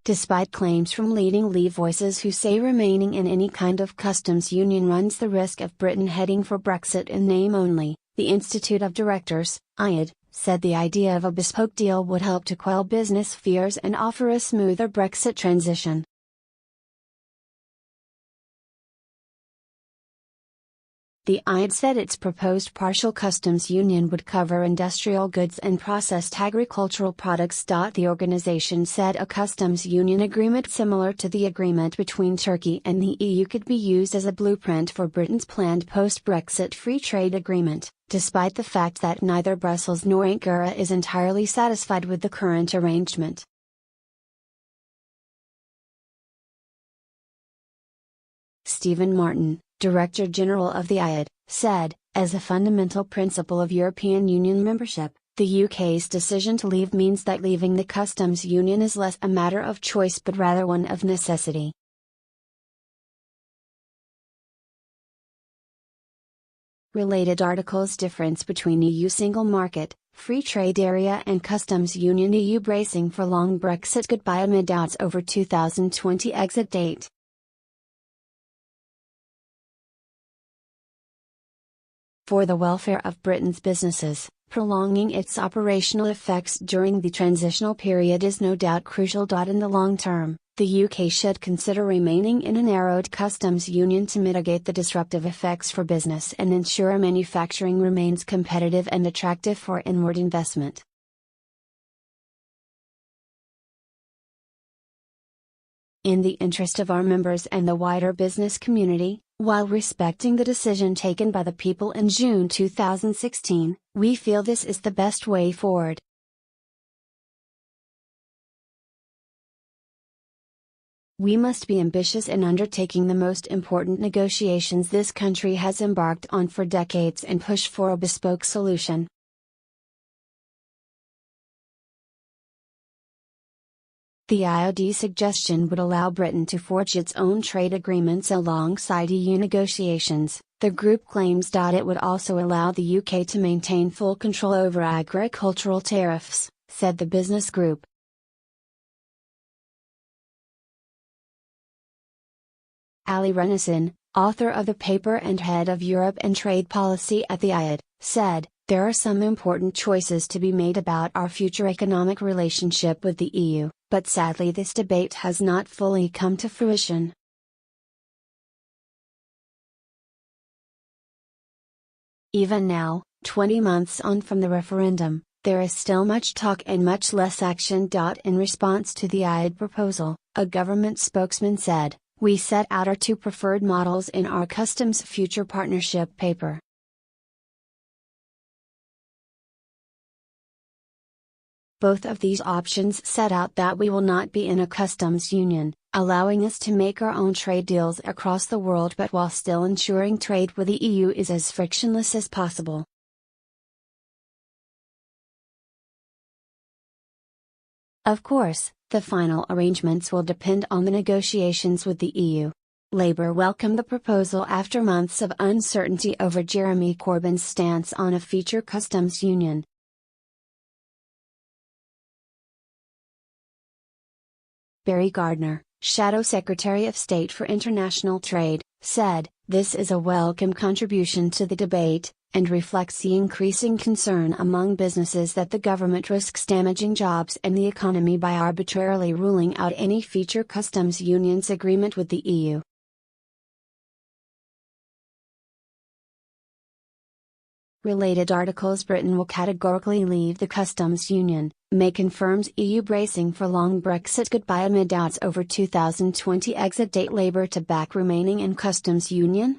despite claims from leading Leave voices who say remaining in any kind of customs union runs the risk of Britain heading for Brexit in name only. The Institute of Directors, IAD, said the idea of a bespoke deal would help to quell business fears and offer a smoother Brexit transition. The IAD said its proposed partial customs union would cover industrial goods and processed agricultural products. The organization said a customs union agreement similar to the agreement between Turkey and the EU could be used as a blueprint for Britain's planned post-Brexit free trade agreement, despite the fact that neither Brussels nor Ankara is entirely satisfied with the current arrangement. Stephen Martin, Director General of the IAD, said, as a fundamental principle of European Union membership, the UK's decision to leave means that leaving the customs union is less a matter of choice but rather one of necessity. Related articles: difference between EU single market, free trade area and customs union. EU bracing for long Brexit goodbye amid doubts over 2020 exit date. For the welfare of Britain's businesses, prolonging its operational effects during the transitional period is no doubt crucial. In the long term, the UK should consider remaining in a narrowed customs union to mitigate the disruptive effects for business and ensure manufacturing remains competitive and attractive for inward investment. In the interest of our members and the wider business community, while respecting the decision taken by the people in June 2016, we feel this is the best way forward. We must be ambitious in undertaking the most important negotiations this country has embarked on for decades and push for a bespoke solution. The IOD suggestion would allow Britain to forge its own trade agreements alongside EU negotiations, the group claims. It would also allow the UK to maintain full control over agricultural tariffs, said the business group. Ali Renison, author of the paper and head of Europe and trade policy at the IAD, said, "There are some important choices to be made about our future economic relationship with the EU, but sadly this debate has not fully come to fruition." Even now, 20 months on from the referendum, there is still much talk and much less action. In response to the IAD proposal, a government spokesman said, "We set out our two preferred models in our customs future partnership paper. Both of these options set out that we will not be in a customs union, allowing us to make our own trade deals across the world but while still ensuring trade with the EU is as frictionless as possible." Of course, the final arrangements will depend on the negotiations with the EU. Labour welcomed the proposal after months of uncertainty over Jeremy Corbyn's stance on a future customs union. Barry Gardner, Shadow Secretary of State for International Trade, said, "This is a welcome contribution to the debate, and reflects the increasing concern among businesses that the government risks damaging jobs and the economy by arbitrarily ruling out any future customs unions agreement with the EU." Related articles: Britain will categorically leave the customs union, May confirms EU bracing for long Brexit goodbye amid doubts over 2020 exit date. Labour to back remaining in customs union?